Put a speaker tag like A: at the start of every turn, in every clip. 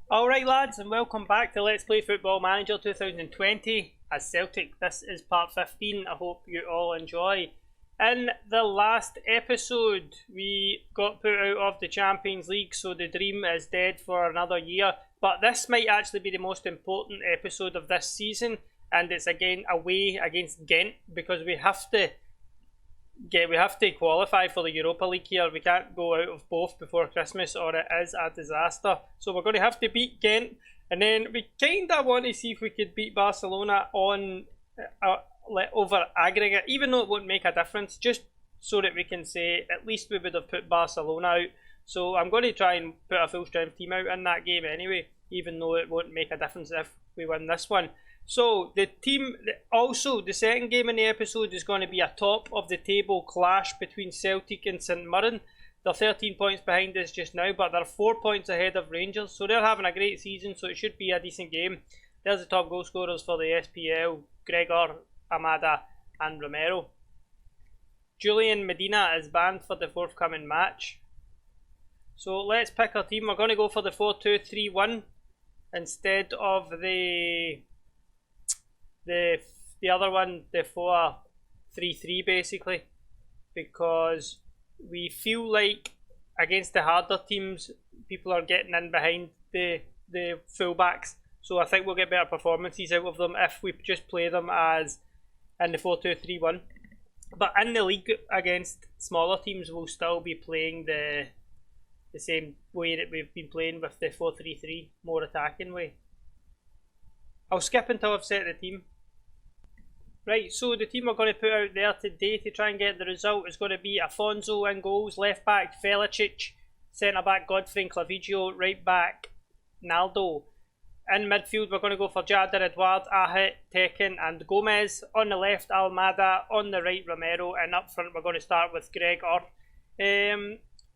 A: Alright lads, and welcome back to Let's Play Football Manager 2020 as Celtic. This is part 15, I hope you all enjoy. In the last episode, we got put out of the Champions League, so the dream is dead for another year. But this might actually be the most important episode of this season, and it's again away against Ghent, because we have to qualify for the Europa League here. We can't go out of both before Christmas or it is a disaster. So we're going to have to beat Ghent, and then we kind of want to see if we could beat Barcelona on over aggregate, even though it won't make a difference, just so that we can say at least we would have put Barcelona out. So I'm going to try and put a full strength team out in that game anyway, even though it won't make a difference if we win this one. So the team, also the second game in the episode is going to be a top of the table clash between Celtic and St Mirren. They're 13 points behind us just now, but they're 4 points ahead of Rangers, so they're having a great season, so it should be a decent game. There's the top goal scorers for the SPL: Gregor, Amada and Romero. Julian Medina is banned for the forthcoming match. So let's pick our team. We're going to go for the 4-2-3-1 instead of the other one, the 4-3-3 basically, because we feel like against the harder teams people are getting in behind the fullbacks, so I think we'll get better performances out of them if we just play them as in the 4-2-3-1. But in the league against smaller teams we'll still be playing the same way that we've been playing with the 4-3-3, more attacking way. I'll skip until I've set the team. Right, so the team we're going to put out there today to try and get the result is going to be Afonso in goals, left back Velicic, centre back Godfrey and Clavijo, right back Naldo. In midfield we're going to go for Jadar, Edouard, Ahit, Tekin and Gomez. On the left Almada, on the right Romero, and up front we're going to start with Gregor.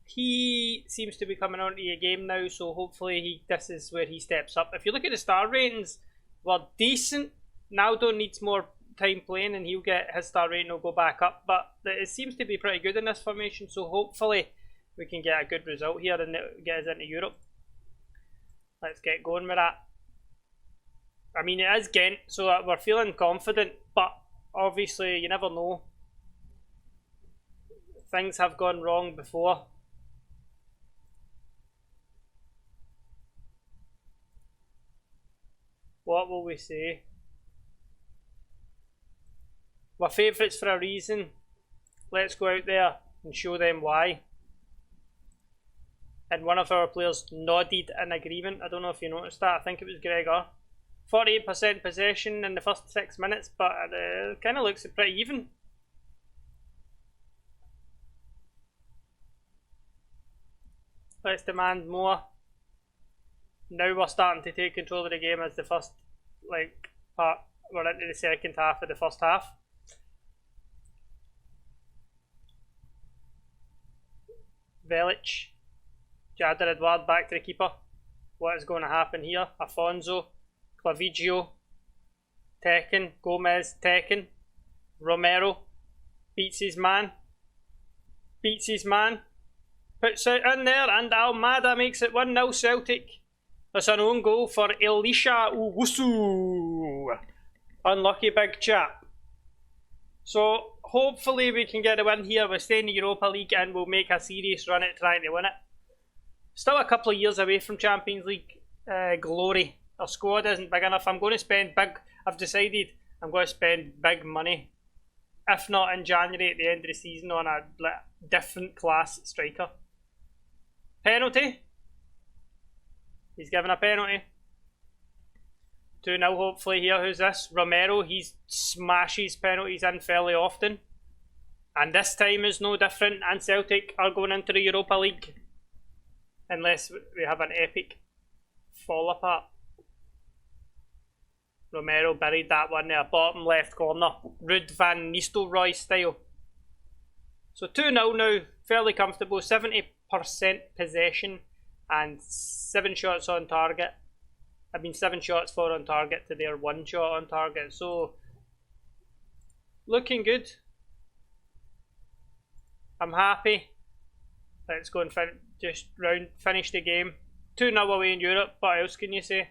A: He seems to be coming onto the game now, so hopefully this is where he steps up. If you look at the star ratings, we're decent. Naldo needs more time playing and he'll get his star rating will go back up, but it seems to be pretty good in this formation, so hopefully we can get a good result here and get us into Europe. Let's get going with that. I mean, it is Ghent, so we're feeling confident, but obviously you never know. Things have gone wrong before. What will we say? We're favourites for a reason. Let's go out there and show them why. And one of our players nodded in agreement. I don't know if you noticed that. I think it was Gregor. 48% possession in the first 6 minutes, but it kind of looks pretty even. Let's demand more. Now we're starting to take control of the game as the first part. We're into the second half of the first half. Velic, Jadar, Edouard back to the keeper. What is going to happen here? Afonso, Clavijo, Tekin, Gomez, Tekin, Romero, beats his man, puts it in there, and Almada makes it 1-0 Celtic. That's an own goal for Elisha Owusu. Unlucky big chap. So hopefully we can get a win here. We'll stay in the Europa League and we'll make a serious run at trying to win it. Still a couple of years away from Champions League glory. Our squad isn't big enough. I'm going to spend big. I've decided I'm going to spend big money, if not in January at the end of the season, on a different class striker. Penalty. He's given a penalty. 2-0 hopefully here. Who's this? Romero. He smashes penalties in fairly often. And this time is no different. And Celtic are going into the Europa League. Unless we have an epic fall apart. Romero buried that one there. Bottom left corner. Ruud van Nistelrooy style. So 2-0 now. Fairly comfortable. 70% possession. And 7 shots on target. 7 shots for on target to their 1 shot on target. So looking good. I'm happy. Let's go and finish the game. 2-0 away in Europe. What else can you say?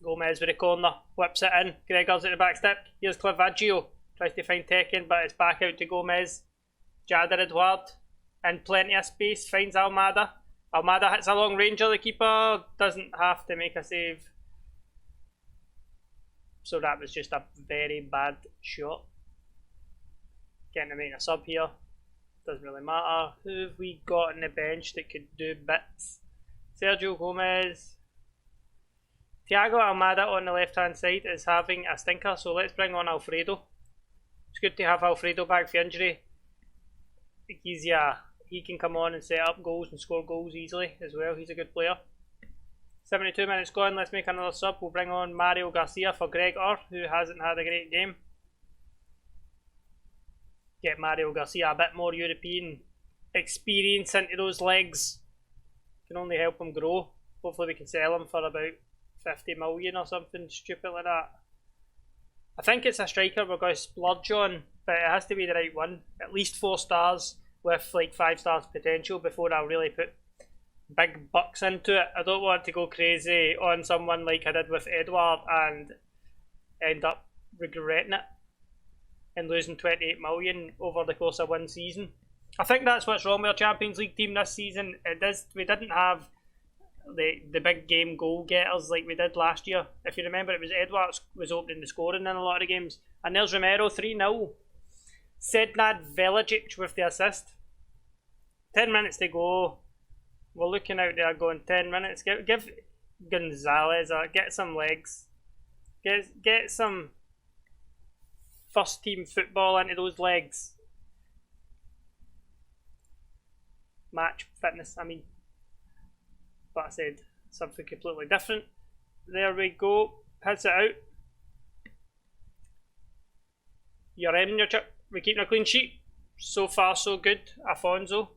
A: Gomez with a corner, whips it in. Gregor's at the back step. Here's Clavaggio. Tries to find Tekken, but it's back out to Gomez. Jader Edouard in plenty of space. Finds Almada. Almada hits a long ranger. The keeper doesn't have to make a save. So that was just a very bad shot. Getting to make a sub here. Doesn't really matter. Who have we got on the bench that could do bits? Sergio Gomez. Thiago Almada on the left hand side is having a stinker, so let's bring on Alfredo. It's good to have Alfredo back for injury. He can come on and set up goals and score goals easily as well. He's a good player. 72 minutes gone, let's make another sub. We'll bring on Mario Garcia for Gregor, who hasn't had a great game. Get Mario Garcia a bit more European experience into those legs. Can only help him grow. Hopefully we can sell him for about 50 million or something stupid like that. I think it's a striker we're going to splurge on, but it has to be the right one. At least 4 stars with like 5 stars potential before I'll really put big bucks into it. I don't want to go crazy on someone like I did with Edouard and end up regretting it and losing 28 million over the course of one season. I think that's what's wrong with our Champions League team this season. We didn't have the big game goal getters like we did last year. If you remember, it was Edouard was opening the scoring in a lot of the games. And there's Romero, 3-0. Sednad Velicic with the assist. 10 minutes to go. We're looking out there going 10 minutes. Give Gonzalez get some legs. Get some first team football into those legs. Match fitness, I mean. But I said something completely different. There we go. Hits it out. You're in your chip. We're keeping a clean sheet. So far so good. Afonso.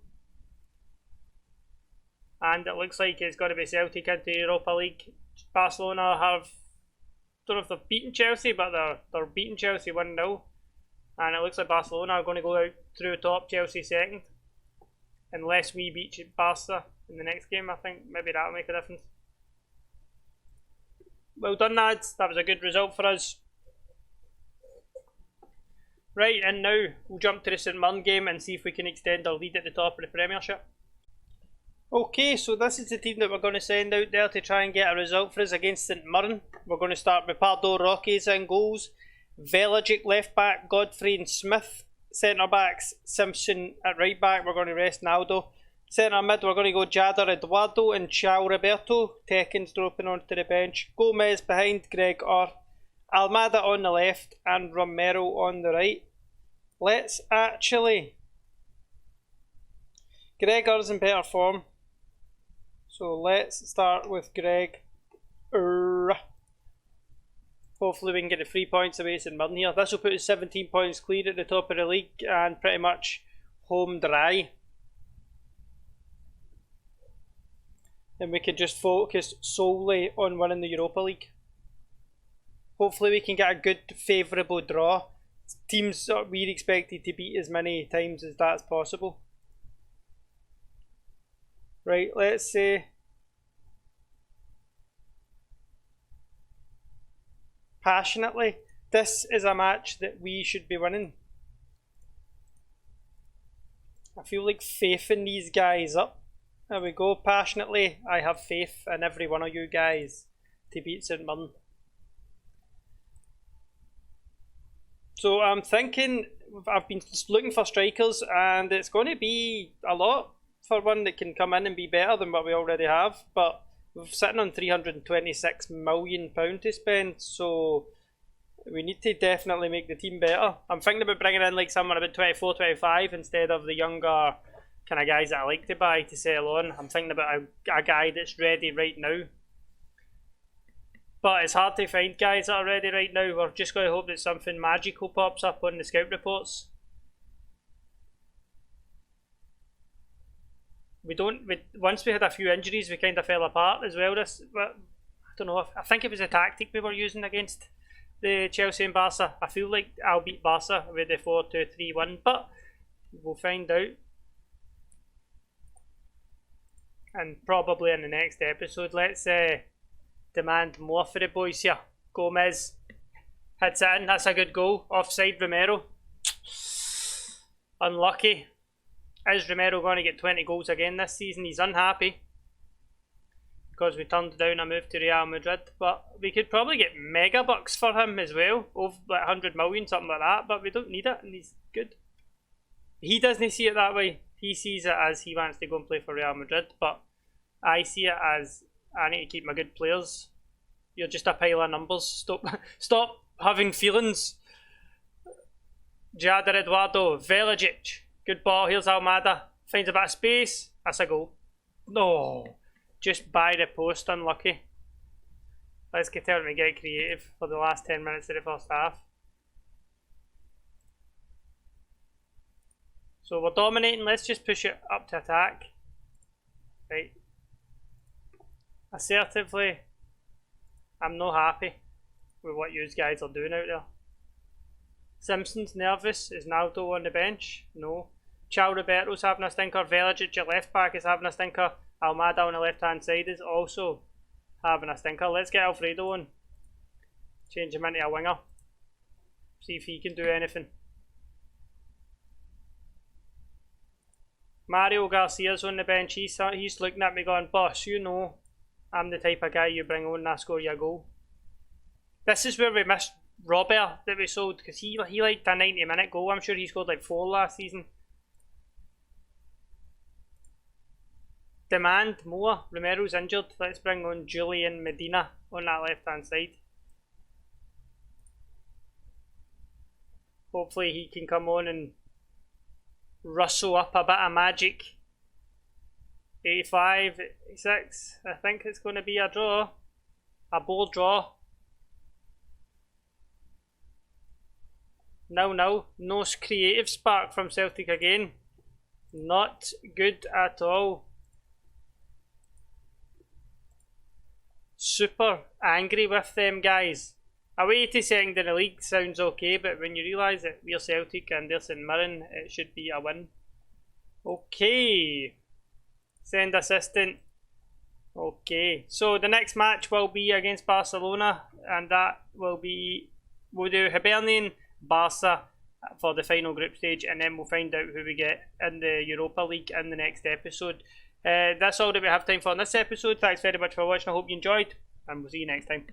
A: And it looks like it's going to be Celtic into the Europa League. Barcelona have, don't know if they've beaten Chelsea, but they're beating Chelsea 1-0. And it looks like Barcelona are going to go out through top, Chelsea second. Unless we beat Barca in the next game, I think maybe that'll make a difference. Well done, lads. That was a good result for us. Right, and now we'll jump to the St Mirren game and see if we can extend our lead at the top of the Premiership. Okay, so this is the team that we're going to send out there to try and get a result for us against St Mirren. We're going to start with Pardo Roques in goals, Velicic left back, Godfrey and Smith centre backs, Simpson at right back. We're going to rest Naldo. Centre mid, we're going to go Jader Eduardo and Chao Roberto. Tekken's dropping onto the bench. Gomez behind Gregor. Almada on the left and Romero on the right. Let's actually... Gregor's in better form. So let's start with Greg. Hopefully we can get the 3 points away St Mirren here. This will put us 17 points clear at the top of the league and pretty much home dry. And we can just focus solely on winning the Europa League. Hopefully we can get a good favourable draw. Teams we're expected to beat as many times as that's possible. Right, let's say passionately, this is a match that we should be winning. I feel like faith in these guys up. There we go, passionately, I have faith in every one of you guys to beat St Mirren. So I'm thinking, I've been looking for strikers and it's going to be a lot for one that can come in and be better than what we already have, but we're sitting on £326 million to spend, so we need to definitely make the team better. I'm thinking about bringing in like someone about 24, 25 instead of the younger kind of guys that I like to buy to sell on. I'm thinking about a guy that's ready right now. But it's hard to find guys that are ready right now. We're just going to hope that something magical pops up on the scout reports. Once we had a few injuries, we kind of fell apart as well. I don't know. I think it was a tactic we were using against the Chelsea and Barca. I feel like I'll beat Barca with the 4-2-3-1, but we'll find out. and probably in the next episode. Let's demand more for the boys here. Gomez hits it in. That's a good goal. Offside Romero. Unlucky. Is Romero going to get 20 goals again this season? He's unhappy because we turned down a move to Real Madrid, but we could probably get mega bucks for him as well, over like 100 million, something like that, but we don't need it, and he's good. He doesn't see it that way. He sees it as he wants to go and play for Real Madrid, but I see it as I need to keep my good players. You're just a pile of numbers. Stop having feelings. Jadar Eduardo, Velicic. Good ball, here's Almada. Finds a bit of space. That's a goal. No. Just by the post, unlucky. Let's get out and get creative for the last 10 minutes of the first half. So we're dominating, let's just push it up to attack. Right. Assertively, I'm not happy with what you guys are doing out there. Simpson's nervous. Is Naldo on the bench? No. Chao Roberto's having a stinker. Velicic, your left back, is having a stinker. Almada on the left hand side is also having a stinker. Let's get Alfredo on. Change him into a winger. See if he can do anything. Mario Garcia's on the bench. He's looking at me going, boss, you know I'm the type of guy you bring on and I score your goal. This is where we missed Robert that we sold, because he liked a 90-minute goal. I'm sure he scored like 4 last season. Demand more. Romero's injured. Let's bring on Julian Medina on that left hand side. Hopefully he can come on and rustle up a bit of magic. 85, 86. I think it's going to be a draw. A bold draw. No creative spark from Celtic again. Not good at all. Super angry with them guys. Away to second in the league sounds okay, but when you realise that we're Celtic and they're St Mirren, it should be a win. Okay. Send assistant. Okay. So the next match will be against Barcelona, and that will be, we'll do Hibernian, Barca for the final group stage, and then we'll find out who we get in the Europa League in the next episode. That's all that we have time for in this episode. Thanks very much for watching. I hope you enjoyed, and we'll see you next time.